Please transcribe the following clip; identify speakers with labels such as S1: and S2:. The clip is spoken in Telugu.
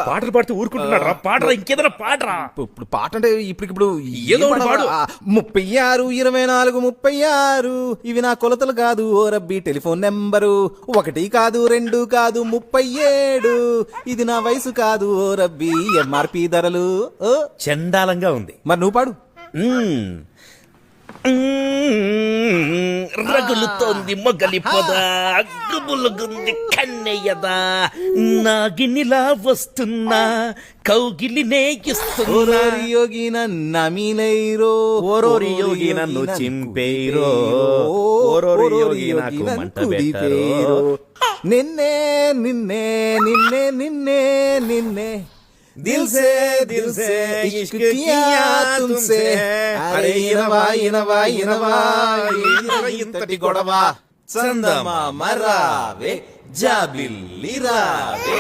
S1: పాటలు పాడుతూ ఊరుకుంటున్నారా? పాడరా, ఇంకేదైనా పాడరా.
S2: ఇప్పుడు పాట అంటే ఇప్పుడు
S1: ఏదో ఒకటి పాడు.
S2: 36 24 36 ఇవి నా కొలతలు కాదు ఓ రబ్బీ టెలిఫోన్ నెంబరు 1 కాదు 2 కాదు 37 ఇది నా వయసు కాదు ఓ రబ్బీ ఎంఆర్పి ధరలు.
S1: చండాలంగా ఉంది.
S2: మరి నువ్వు పాడు.
S1: రగులుతోంది మొగలి పొద, గుబులుగుంది కన్నయ్యదా, నాగినిలా వస్తున్నా కౌగిలి నేగిస్తున్నా,
S2: యోగిన నమినైరో
S1: ఓరోరి యోగి నన్ను చింపేరో, ఓరోరి యోగి నాకు మంట పెట్టరో,
S2: నిన్నే నిన్నే నిన్నే నిన్నే నిన్నే దిల్ సే ఇష్క్ కియా తుమ్సే. అరే ఇనవా ఇనవా ఇనవా ఇంతటి గొడవ చందమామ రావే జాబిల్లి రావే.